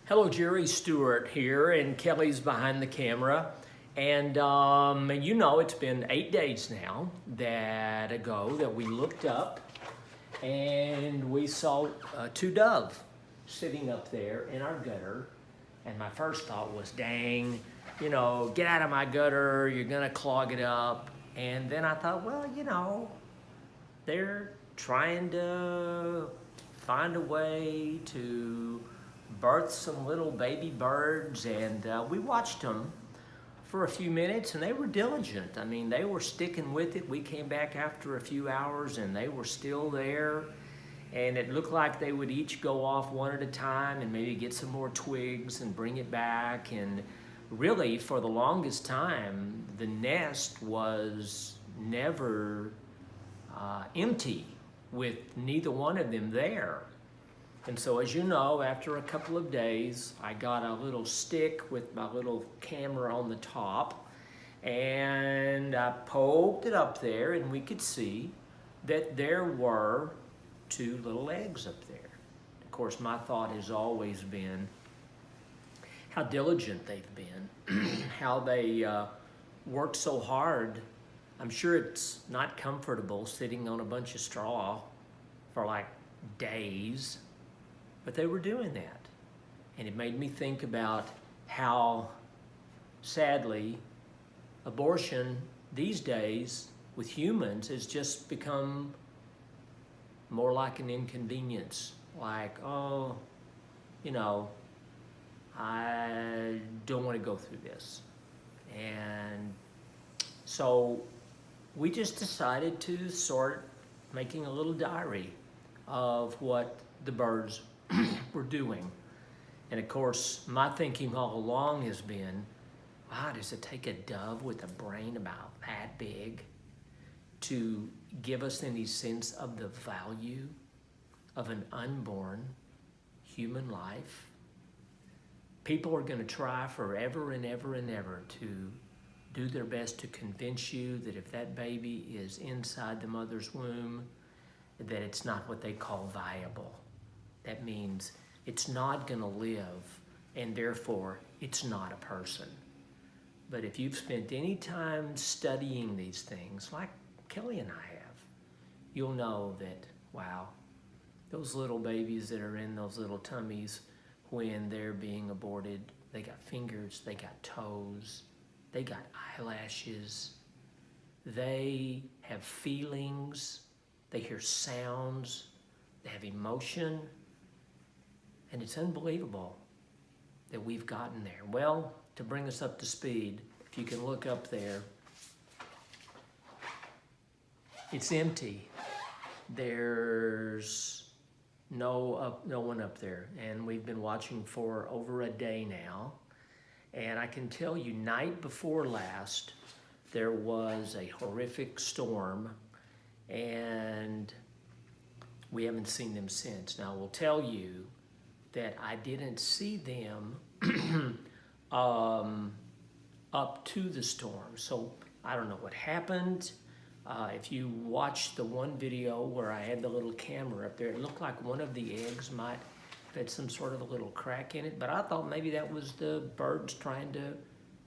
Hello, Jerry Stewart here, and Kelly's behind the camera. And you know, it's been 8 days now that we looked up and we saw two doves sitting up there in our gutter. And my first thought was, dang, you know, get out of my gutter, you're gonna clog it up. And then I thought, well, you know, they're trying to find a way to birth some little baby birds, and we watched them for a few minutes, and they were diligent. I mean, they were sticking with it. We came back after a few hours, and they were still there, and it looked like they would each go off one at a time and maybe get some more twigs and bring it back. And really, for the longest time, the nest was never empty with neither one of them there. And so, as you know, after a couple of days, I got a little stick with my little camera on the top, and I poked it up there, and we could see that there were two little eggs up there. Of course, my thought has always been how diligent they've been, how they worked so hard. I'm sure it's not comfortable sitting on a bunch of straw for like days. But they were doing that. And it made me think about how, sadly, abortion these days with humans has just become more like an inconvenience. Like, oh, you know, I don't want to go through this. And so we just decided to start making a little diary of what the birds were doing. And of course, my thinking all along has been, wow, does it take a dove with a brain about that big to give us any sense of the value of an unborn human life? People are going to try forever and ever and ever to do their best to convince you that if that baby is inside the mother's womb, that it's not what they call viable. That means it's not going to live, and therefore it's not a person. But if you've spent any time studying these things, like Kelly and I have, you'll know that, wow, those little babies that are in those little tummies when they're being aborted, they got fingers, they got toes, they got eyelashes, they have feelings, they hear sounds, they have emotion. And it's unbelievable that we've gotten there. Well, to bring us up to speed, if you can look up there, it's empty. There's no one up there. And we've been watching for over a day now. And I can tell you, night before last, there was a horrific storm, and we haven't seen them since. Now, we'll tell you that I didn't see them up to the storm. So I don't know what happened. If you watched the one video where I had the little camera up there, it looked like one of the eggs might have had some sort of a little crack in it, but I thought maybe that was the birds trying to,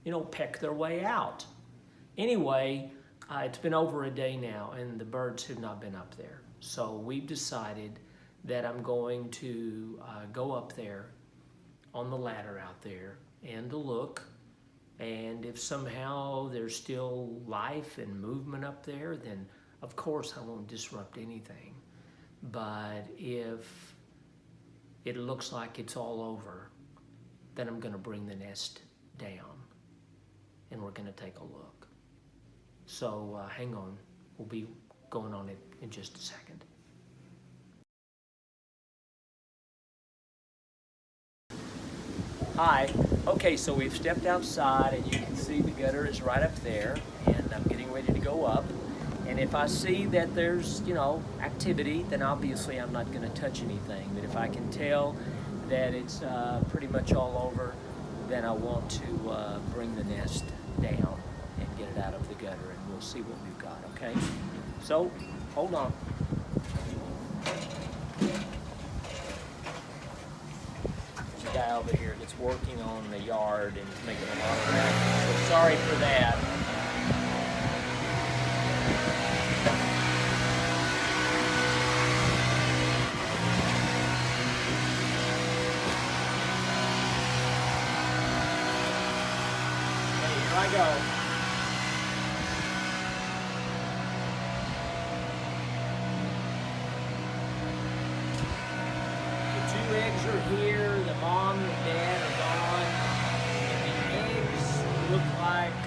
you know, peck their way out. Anyway, it's been over a day now, and the birds have not been up there. So we've decided that I'm going to go up there on the ladder out there and to look. And if somehow there's still life and movement up there, then of course I won't disrupt anything. But if it looks like it's all over, then I'm gonna bring the nest down and we're gonna take a look. So hang on, we'll be going on it in just a second. Hi. Okay, so we've stepped outside, and you can see the gutter is right up there, and I'm getting ready to go up. And if I see that there's, you know, activity, then obviously I'm not going to touch anything. But if I can tell that it's pretty much all over, then I want to bring the nest down and get it out of the gutter, and we'll see what we've got, okay? So, hold on. There's a guy over here. that's working on the yard and is making a lot of racket. So sorry for that. Okay, here I go. Two eggs are here, the mom and dad are gone, and the eggs look like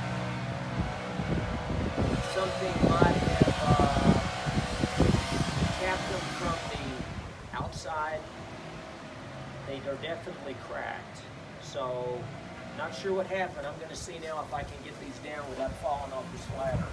something might have capped them from the outside. They are definitely cracked. So, not sure what happened. I'm going to see now if I can get these down without falling off this ladder.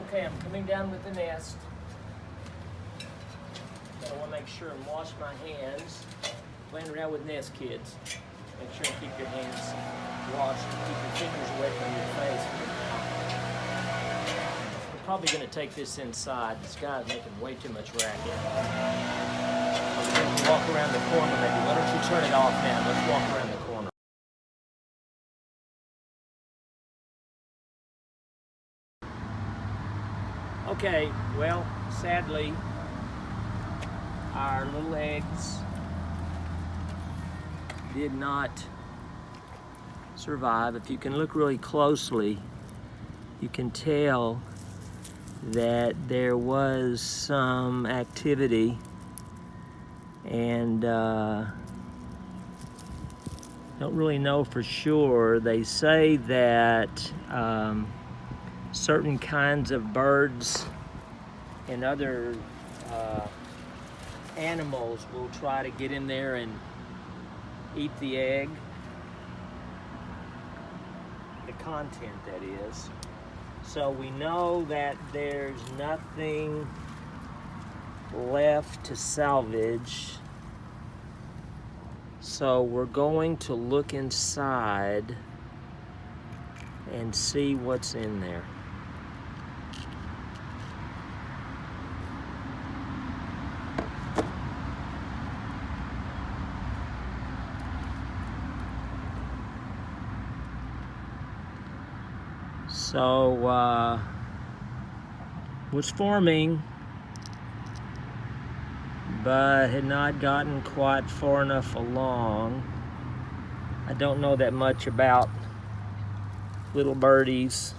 Okay, I'm coming down with the nest. I want to make sure and wash my hands. Playing around with nest, kids. Make sure and keep your hands washed and keep your fingers away from your face. We're probably going to take this inside. This guy's making way too much racket. We're going to walk around the corner maybe. Why don't you turn it off now? Let's walk around the corner. Okay, well, sadly, our little eggs did not survive. If you can look really closely, you can tell that there was some activity, and don't really know for sure. They say that certain kinds of birds and other animals will try to get in there and eat the egg, the content that is. So we know that there's nothing left to salvage. So we're going to look inside and see what's in there. So, was forming, but had not gotten quite far enough along. I don't know that much about little birdies.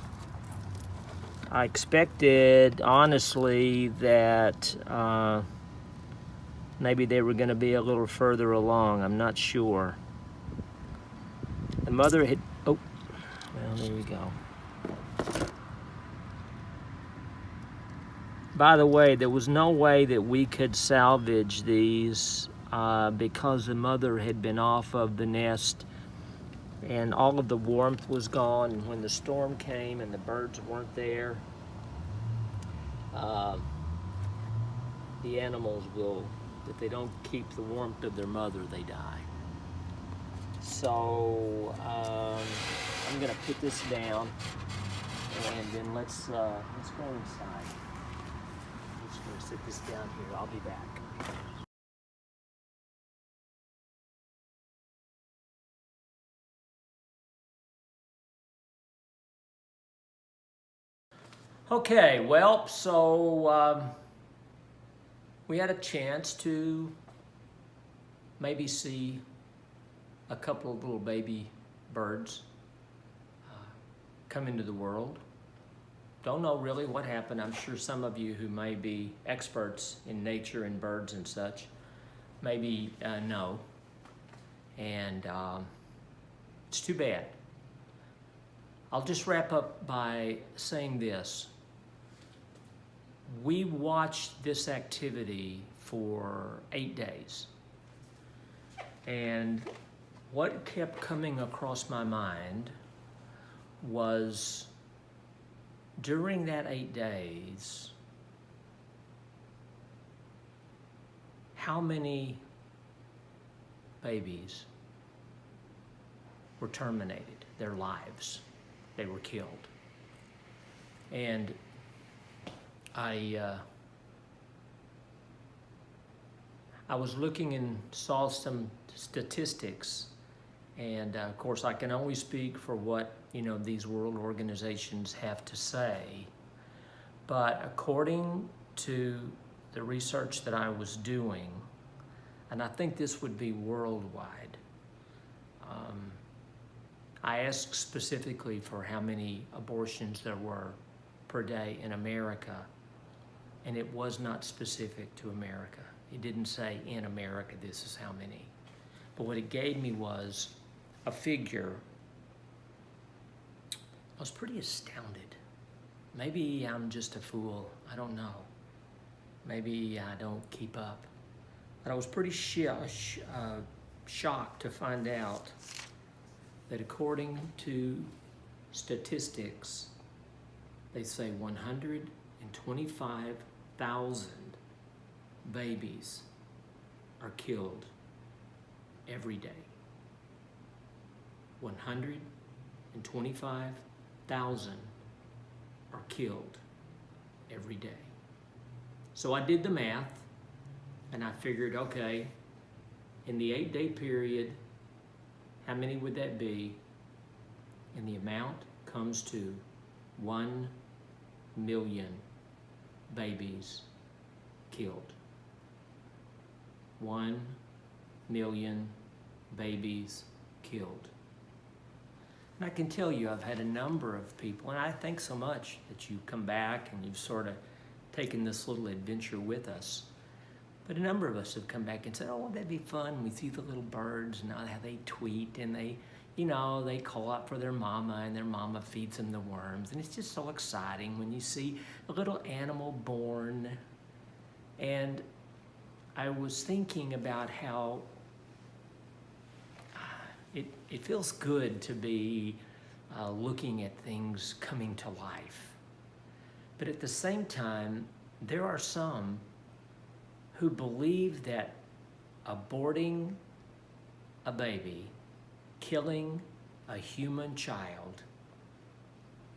I expected, honestly, that maybe they were going to be a little further along. I'm not sure. The mother had, oh, well, there you go. By the way, there was no way that we could salvage these because the mother had been off of the nest and all of the warmth was gone. And when the storm came and the birds weren't there, the animals will, if they don't keep the warmth of their mother, they die. So I'm gonna put this down and then let's go inside. I'm just gonna sit this down here. I'll be back. Okay, well, so we had a chance to maybe see a couple of little baby birds come into the world. Don't know really what happened. I'm sure some of you who may be experts in nature and birds and such maybe know. And it's too bad. I'll just wrap up by saying this. We watched this activity for 8 days. And what kept coming across my mind was during that 8 days, how many babies were terminated, their lives, they were killed. And I was looking and saw some statistics, and of course I can only speak for what these world organizations have to say, but according to the research that I was doing, and I think this would be worldwide, I asked specifically for how many abortions there were per day in America, and it was not specific to America. It didn't say in America this is how many. But what it gave me was a figure. I was pretty astounded. Maybe I'm just a fool. I don't know. Maybe I don't keep up. But I was pretty shocked to find out that according to statistics, they say 125,000 babies are killed every day. 125,000 are killed every day. So I did the math, and I figured, okay, in the 8-day period, how many would that be? And the amount comes to 1 million babies killed. 1 million babies killed. And I can tell you, I've had a number of people, and I thank so much that you come back and you've sort of taken this little adventure with us. But a number of us have come back and said, oh, that'd be fun. We see the little birds and how they tweet and they call out for their mama and their mama feeds them the worms. And it's just so exciting when you see a little animal born. And I was thinking about how it feels good to be looking at things coming to life. But at the same time, there are some who believe that aborting a baby, killing a human child,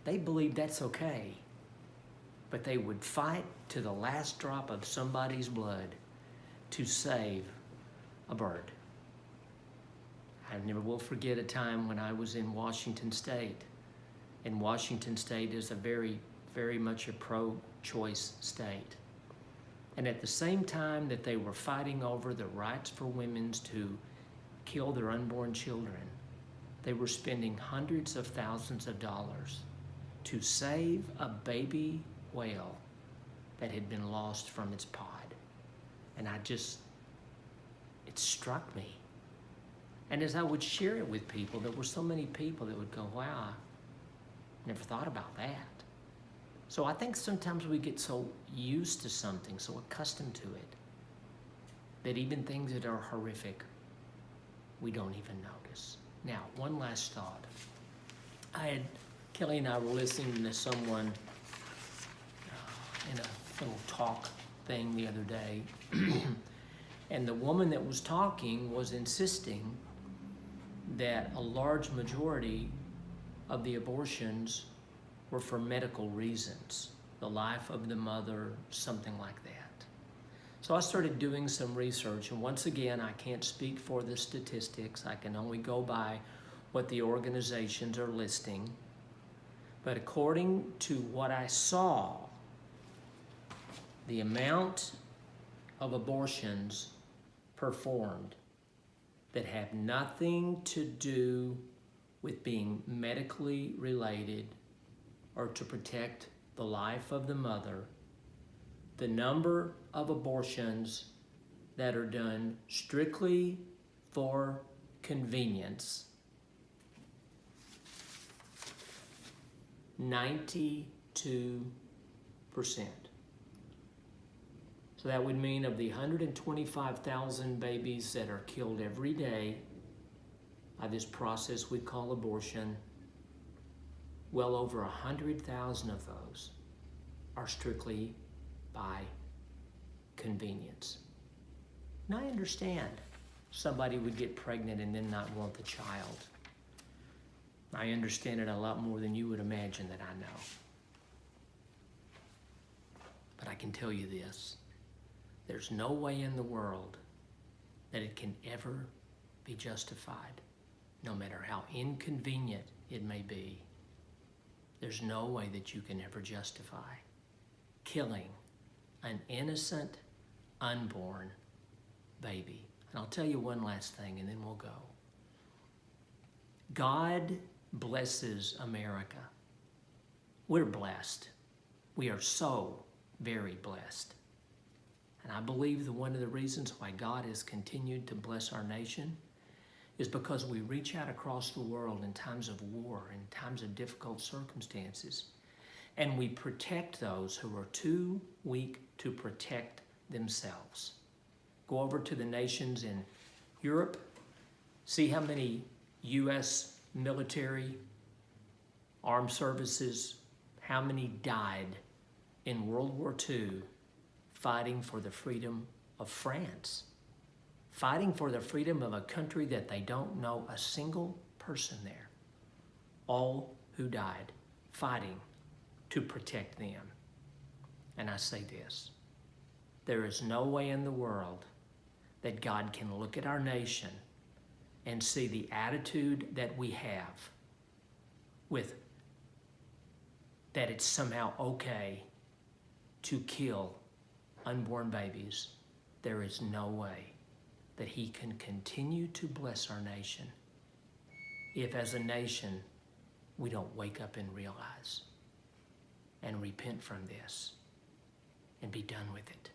they believe that's okay. But they would fight to the last drop of somebody's blood to save a bird. I never will forget a time when I was in Washington State. And Washington State is a very, very much a pro-choice state. And at the same time that they were fighting over the rights for women to kill their unborn children, they were spending hundreds of thousands of dollars to save a baby whale that had been lost from its pod. And it struck me. And as I would share it with people, there were so many people that would go, wow, never thought about that. So I think sometimes we get so used to something, so accustomed to it, that even things that are horrific, we don't even notice. Now, one last thought. Kelly and I were listening to someone in a little talk thing the other day, and the woman that was talking was insisting that a large majority of the abortions were for medical reasons, the life of the mother, something like that. So I started doing some research, and once again, I can't speak for the statistics. I can only go by what the organizations are listing. But according to what I saw, the amount of abortions performed that have nothing to do with being medically related or to protect the life of the mother, the number of abortions that are done strictly for convenience, 92%. So that would mean of the 125,000 babies that are killed every day by this process we call abortion, well over 100,000 of those are strictly by convenience. And I understand somebody would get pregnant and then not want the child. I understand it a lot more than you would imagine that I know. But I can tell you this, there's no way in the world that it can ever be justified, no matter how inconvenient it may be. There's no way that you can ever justify killing an innocent, unborn baby. And I'll tell you one last thing and then we'll go. God blesses America. We're blessed. We are so very blessed. And I believe that one of the reasons why God has continued to bless our nation is because we reach out across the world in times of war, in times of difficult circumstances, and we protect those who are too weak to protect themselves. Go over to the nations in Europe, see how many U.S. military, armed services, how many died in World War II fighting for the freedom of France, fighting for the freedom of a country that they don't know a single person there. All who died fighting to protect them. And I say this, there is no way in the world that God can look at our nation and see the attitude that we have with that it's somehow okay to kill unborn babies. There is no way that he can continue to bless our nation if as a nation we don't wake up and realize and repent from this and be done with it.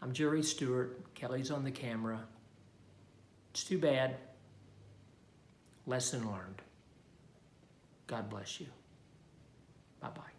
I'm Jerry Stewart. Kelly's on the camera. It's too bad. Lesson learned. God bless you. Bye-bye.